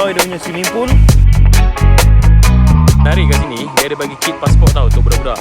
enjoy dia punya swimming pool. Menarik kat sini, dia ada bagi kit pasport tau untuk budak-budak.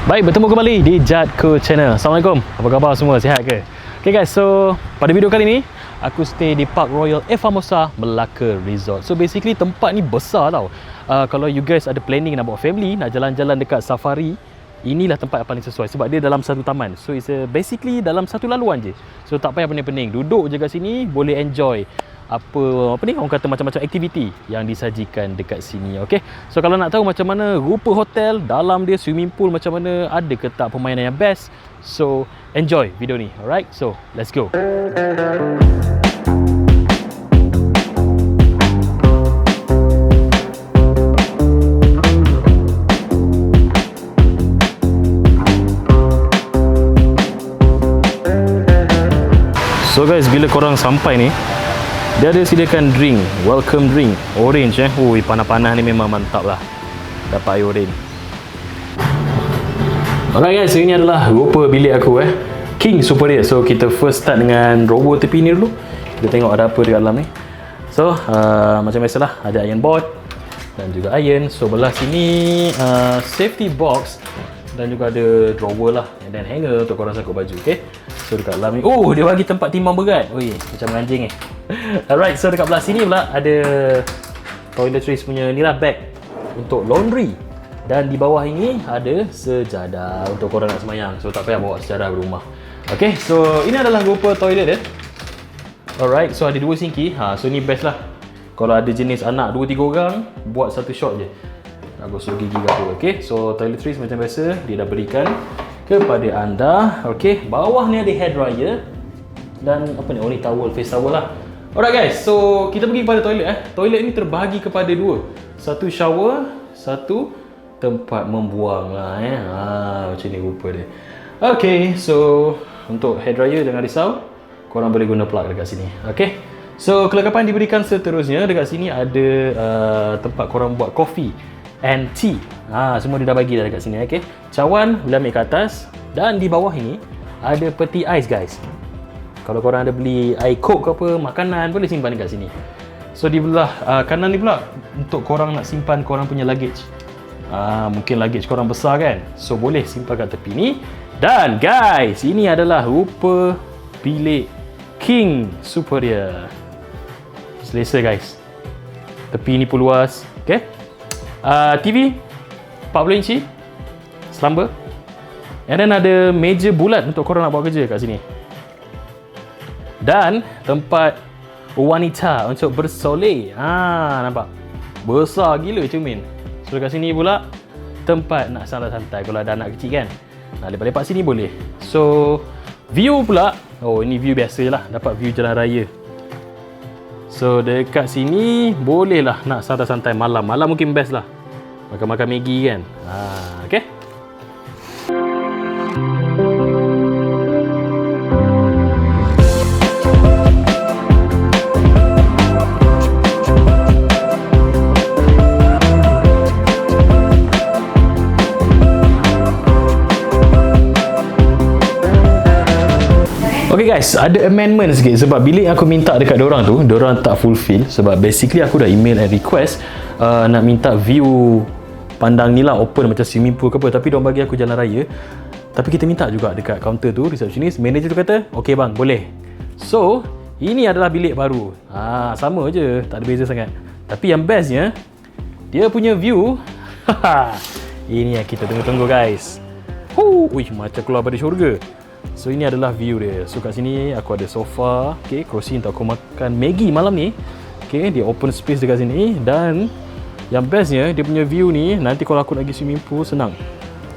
Baik, bertemu kembali di Jadku Channel. Assalamualaikum, apa khabar semua? Sihat ke? Okay guys, so pada video kali ni aku stay di Park Royal Air Formosa Melaka Resort. So basically tempat ni besar tau. Kalau you guys ada planning nak bawa family, nak jalan-jalan dekat safari, inilah tempat yang paling sesuai sebab dia dalam satu taman. So it's basically dalam satu laluan je. So tak payah pening-pening, duduk je kat sini, boleh enjoy apa ni orang kata macam-macam aktiviti yang disajikan dekat sini. Okey. So kalau nak tahu macam mana rupa hotel, dalam dia swimming pool macam mana, ada ke tak permainan yang best, so enjoy video ni. Alright. So let's go. So guys, bila korang sampai ni, dia ada sediakan drink, welcome drink, orange Ui, panas-panas ni memang mantap lah. Dapat air orange. Alright guys, ini adalah rupa bilik aku King Superior. So kita first start dengan robot tepi ni dulu. Kita tengok ada apa di dalam ni. So macam biasalah, ada iron board dan juga iron. So belah sini safety box dan juga ada drawer lah, and then hanger untuk korang sakut baju. Okay, so dekat dalam ni, oh dia bagi tempat timbang berat. Ui, macam anjing Alright, so dekat belah sini pula ada toiletries punya ni lah, bag untuk laundry. Dan di bawah ini ada sejadah untuk korang nak semayang. So tak payah bawa sejadah berumah. Okay, so ini adalah rupa toilet Alright, so ada dua sinki. So ni best lah. Kalau ada jenis anak 2-3 orang, buat satu shot je. Nak gosok gigi ke apa. Okay, so toiletries macam biasa dia dah berikan kepada anda. Okay, bawah ni ada hair dryer dan apa ni, ni towel, face towel lah. Alright guys, so kita pergi kepada toilet Toilet ni terbahagi kepada dua. Satu shower, satu tempat membuang lah macam ni rupa dia. Okay, so untuk hair dryer jangan risau, korang boleh guna plug dekat sini. Okay, so kelengkapan diberikan seterusnya. Dekat sini ada tempat korang buat coffee and tea. Semua dia dah bagi dah dekat sini. Okay, cawan boleh ambil ke atas. Dan di bawah ini ada peti ais guys. Kalau korang ada beli air coke ke apa, makanan, boleh simpan dekat sini. So di belah kanan ni pula untuk korang nak simpan korang punya luggage. Mungkin luggage korang besar kan, so boleh simpan kat tepi ni. Dan guys, ini adalah rupa bilik King Superior. Selesa guys. Tepi ni pun luas. Okay, TV 40 inci, slumber. And then ada meja bulat untuk korang nak buat kerja kat sini. Dan tempat wanita untuk bersolek. Nampak? Besar gila cermin. So dekat sini pula tempat nak santai-santai kalau ada anak kecil kan. Nak lepak-lepak sini boleh. So view pula, ini view biasa lah, dapat view jalan raya. So dekat sini boleh lah nak santai-santai malam. Malam mungkin best lah, makan-makan Maggi kan. Okay. Okay guys, ada amendment sikit sebab bilik aku minta dekat diorang tu, diorang tak fulfill. Sebab basically aku dah email and request nak minta view pandang ni lah, open macam swimming pool ke apa, tapi diorang bagi aku jalan raya. Tapi kita minta juga dekat kaunter tu, receptionist, manager tu kata okay bang, boleh. So ini adalah bilik baru. Sama je, tak ada beza sangat. Tapi yang bestnya, dia punya view ini yang kita tunggu-tunggu guys. Macam keluar dari syurga. So ini adalah view dia. So kat sini aku ada sofa, okay, kerusi untuk aku makan Maggi malam ni. Okay, dia open space dekat sini. Dan yang bestnya, dia punya view ni, nanti kalau aku nak pergi swimming pool, senang.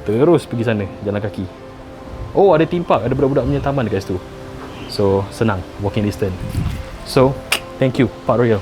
Terus pergi sana, jalan kaki. Oh, ada theme park, ada budak-budak punya taman dekat situ. So senang, walking distance. So thank you Park Royal.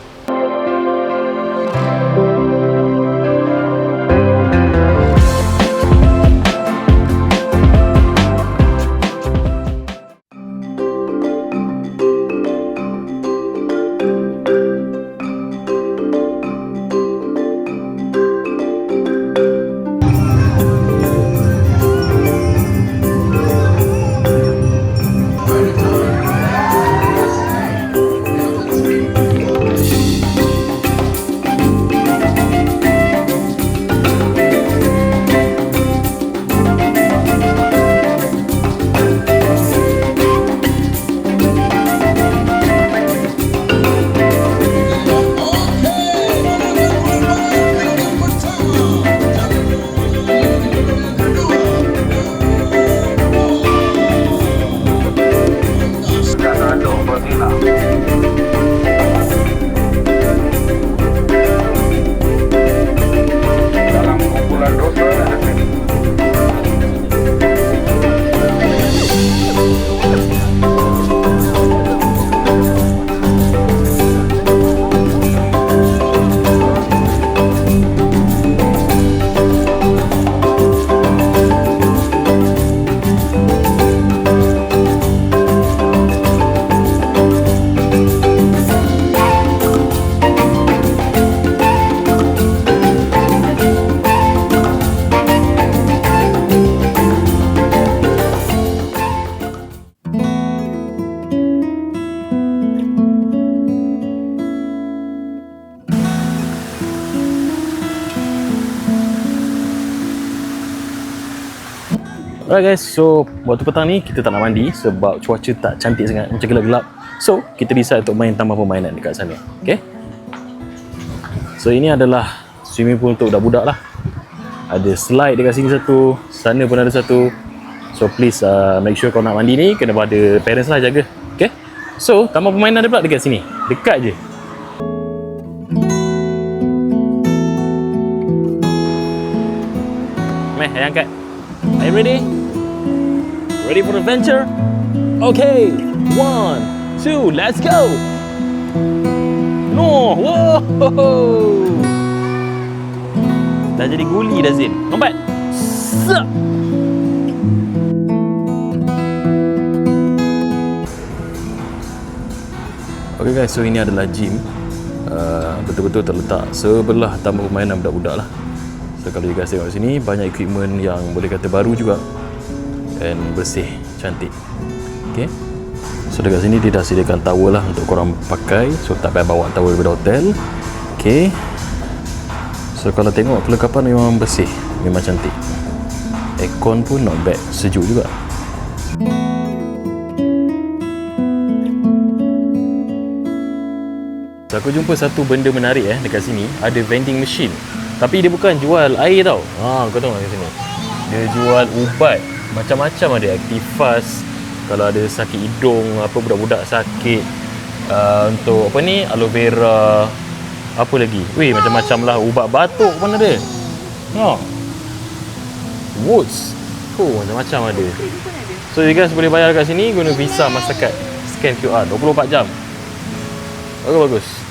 Alright guys, so waktu petang ni kita tak nak mandi sebab cuaca tak cantik sangat, macam gelap-gelap. So, kita decide untuk main taman permainan dekat sana. Okay? So, ini adalah swimming pool untuk budak-budak lah. Ada slide dekat sini satu, sana pun ada satu. So, please make sure kau nak mandi ni, kena ada parents lah jaga. Okay? So, taman permainan ada pula dekat sini. Dekat je. Meh, ayah angkat. Are you ready? Ready for adventure? Okay, 1, 2, let's go! No, whoa! Dah jadi guli dah Zin. Lompat! Sup! Okay guys, so ini adalah gym. Betul-betul terletak sebelah taman permainan budak-budak lah. So kalau you guys tengok sini, banyak equipment yang boleh kata baru juga. And bersih, cantik. Okay. So dekat sini dia dah sediakan towel lah untuk korang pakai. So tak payah bawa towel daripada hotel. Okay. So kalau tengok kelengkapan memang bersih, memang cantik. Aircon pun not bad, sejuk juga. So aku jumpa satu benda menarik dekat sini. Ada vending machine. Tapi dia bukan jual air tau. Kau tengok kat sini. Dia jual ubat. Macam-macam ada. Actifast, kalau ada sakit hidung, apa budak-budak sakit, untuk apa ni, aloe vera, apa lagi. Weh, macam-macam lah. Ubat batuk pun ada. Woods. Macam-macam ada. So you guys boleh bayar kat sini guna Visa, Mastercard. Scan QR 24 jam. Bagus-bagus.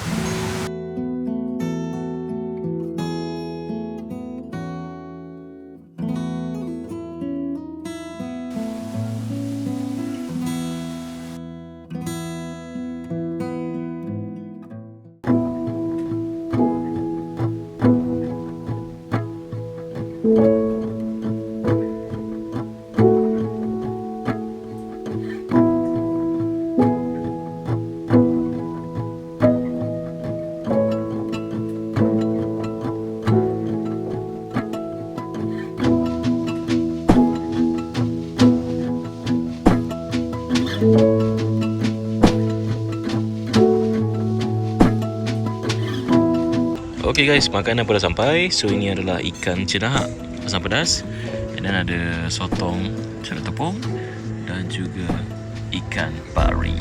Okay guys, makanan pun dah sampai. So ini adalah ikan cenah asam pedas, and then ada sotong cara tepung, dan juga ikan pari.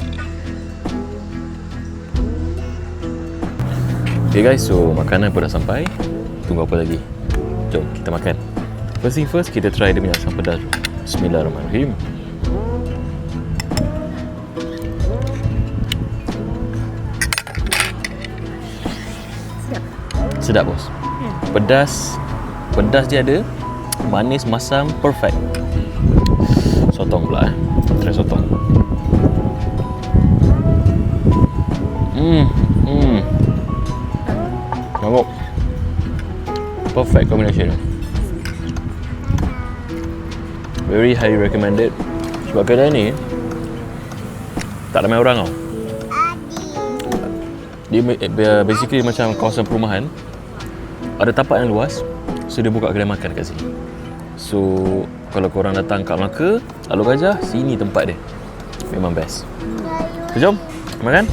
Okay guys, so makanan pun dah sampai. Tunggu apa lagi? Jom kita makan. First thing first, kita try dia punya asam pedas. Bismillahirrahmanirrahim. Sedap bos. Pedas dia ada, manis, masam, perfect. Sotong pula try sotong. Mangkuk. Perfect combination. Very highly recommended. Sebab kedai ni tak ramai orang tau. Dia basically macam kawasan perumahan. Ada tapak yang luas, so dia buka kedai makan kat sini. So kalau korang datang kat Melaka, Alor Gajah, sini tempat dia. Memang best. So, jom makan.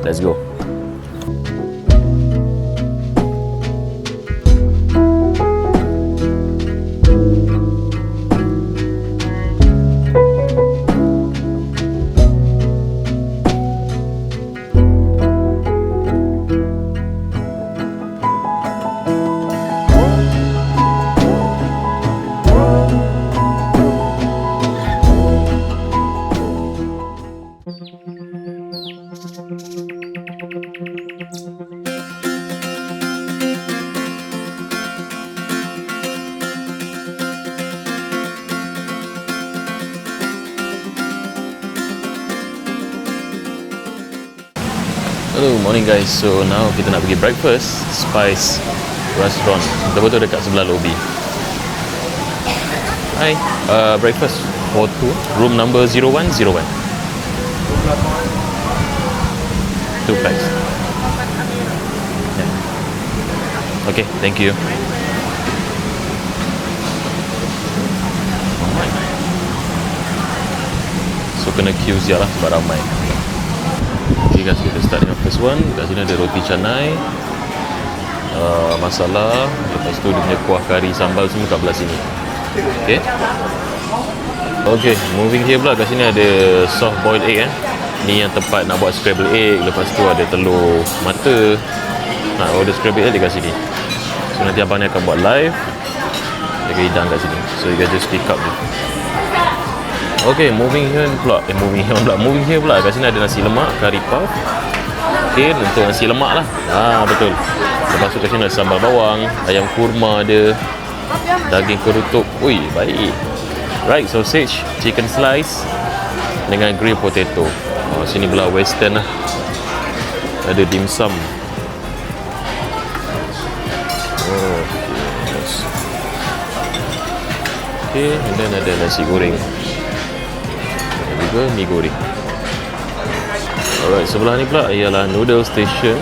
Let's go. Hello, morning guys. So now kita nak pergi breakfast Spice Restaurant. Betul-betul dekat sebelah lobby. Hi, breakfast for two, room number 0101. Two packs. Yeah. Okay, thank you. So kena queue siap lah sebab ramai. Okay guys, kita start dengan first one. Kat sini ada roti canai, masala, lepas tu dia punya kuah kari sambal semua kat belah sini. Okay. Okay, moving here pula. Kat sini ada soft boiled egg ni yang tempat nak buat scrambled egg. Lepas tu ada telur mata. Nak order scrambled egg dekat sini. So nanti abang ni akan buat live. Dia akan hidang kat sini. So you guys just pick up je. Okay, moving here pula. Moving here pula. Kat sini ada nasi lemak, curry puff. Okay, untuk nasi lemak lah. Betul. Lepas tu kat sini ada sambal bawang, ayam kurma ada, daging kerutuk. Ui, baik. Right, sausage, chicken slice dengan grilled potato. Sini belah western lah. Ada dim sum. Okay, and then ada nasi goreng. Juga mi goreng. Alright, sebelah ni pula ialah noodle station.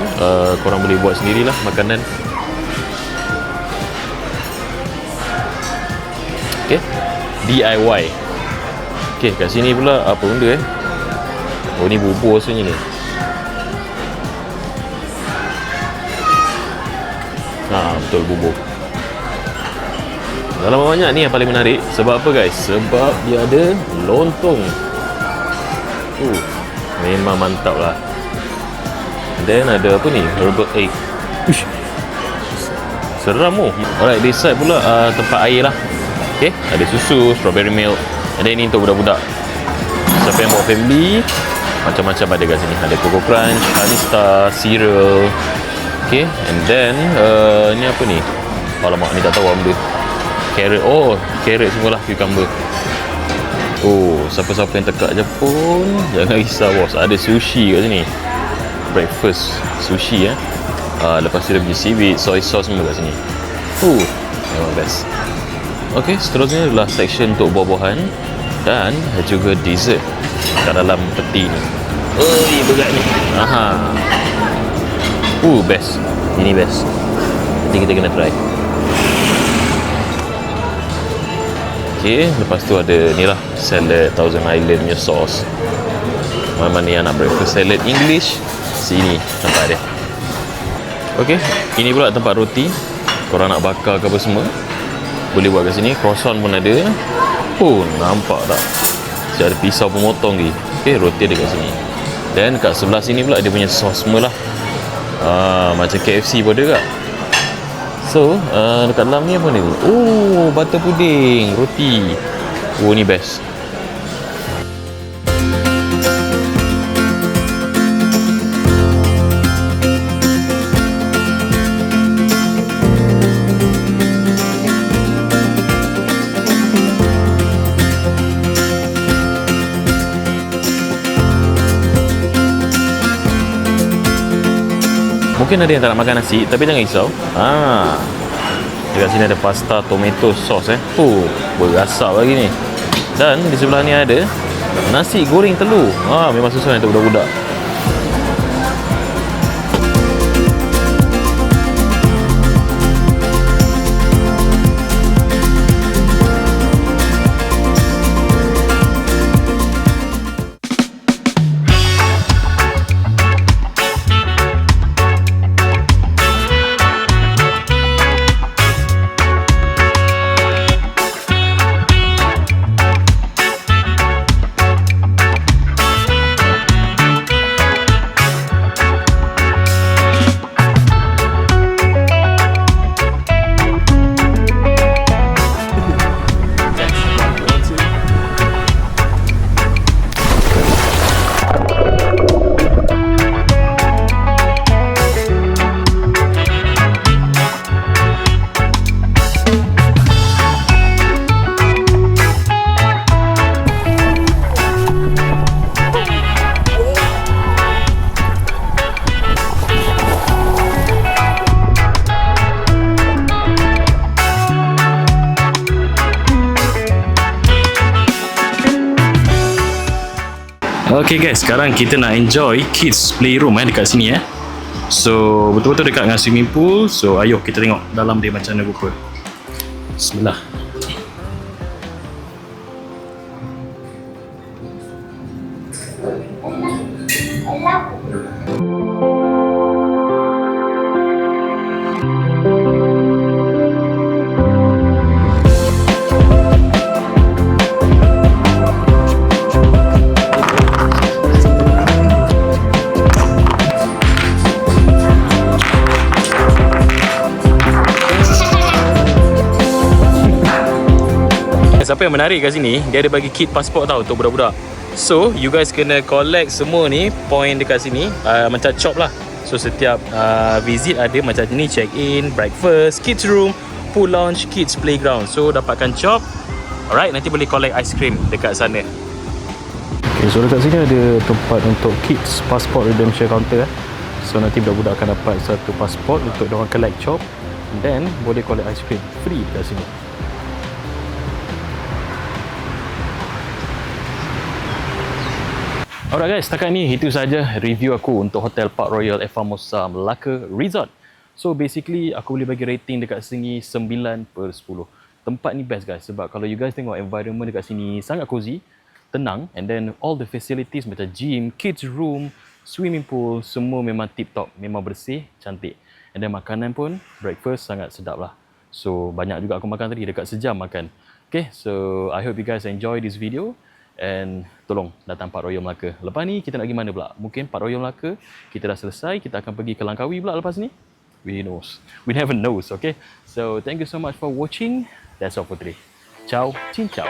Korang boleh buat sendirilah makanan. Okay, DIY. Okay, kat sini pula apa benda Oh, ni bubur rasanya ni. Betul, bubur. Dalam banyak ni yang paling menarik. Sebab apa guys? Sebab dia ada lontong. Memang mantap lah. Then ada apa ni? Herbal egg. Uish, seram oh. Alright, this side pula tempat air lah. Okay, ada susu, strawberry milk. And then ni untuk budak-budak. Siapa yang bawa family, macam-macam ada kat sini. Ada Coco Crunch, Honey Star, cereal. Okay, and then ni apa ni? Alamak, ni tak tahu apa benda. Carrot. Carrot semualah, cucumber. Siapa-siapa yang tekak Jepun, jangan risau bos. Ada sushi kat sini. Breakfast sushi lepas tu dia punya seaweed, soy sauce semua kat sini. Memang best. Okay, seterusnya adalah section untuk buah-buahan dan juga dessert kat dalam peti ni. Berat ni. Best. Ini best. Nanti kita kena try. Okay, lepas tu ada ni lah, salad Thousand Island punya sauce. Mana-mana yang nak breakfast salad English, sini tempat dia. Okay, ini pula tempat roti. Korang nak bakar ke apa semua, boleh buat kat sini. Croissant pun ada. Nampak tak? Dia ada pisau pemotong lagi. Okay, roti ada kat sini. Dan kat sebelah sini pula dia punya sos semua lah. Macam KFC pun ada kat. So, dekat dalam ni apa ni? Oh, butter pudding, roti. Oh, ni best. Mungkin ada yang tak nak makan nasi, tapi jangan risau. Dekat sini ada pasta tomato sauce berasap lagi ni. Dan di sebelah ni ada nasi goreng telur. Memang susah untuk budak-budak. Okay guys, sekarang kita nak enjoy kids playroom dekat sini So betul-betul dekat dengan swimming pool. So ayo kita tengok dalam dia macam mana rupa. Bismillah. Apa yang menarik kat sini, dia ada bagi kit pasport tau untuk budak-budak. So you guys kena collect semua ni point dekat sini, macam shop lah. So setiap visit ada macam ni, check in, breakfast, kids room, pool lounge, kids playground. So dapatkan shop. Alright, nanti boleh collect ice cream dekat sana. Okay, so dekat sini ada tempat untuk kids passport redemption counter. So nanti budak-budak akan dapat satu pasport untuk diorang collect shop, then boleh collect ice cream free dekat sini. Alright guys, setakat ni itu saja review aku untuk Hotel Park Royal Efamosa Melaka Resort. So basically aku boleh bagi rating dekat sini 9/10. Tempat ni best guys, sebab kalau you guys tengok environment dekat sini sangat cozy, tenang, and then all the facilities macam gym, kids room, swimming pool, semua memang tip top, memang bersih, cantik. And then makanan pun breakfast sangat sedap lah. So banyak juga aku makan tadi, dekat sejam makan. Okay, so I hope you guys enjoy this video. And tolong datang Park Royal Melaka. Lepas ni kita nak pergi mana pula? Mungkin Park Royal Melaka kita dah selesai, kita akan pergi ke Langkawi pula lepas ni. We never knows, okay? So thank you so much for watching. That's all for today. Ciao, ciao.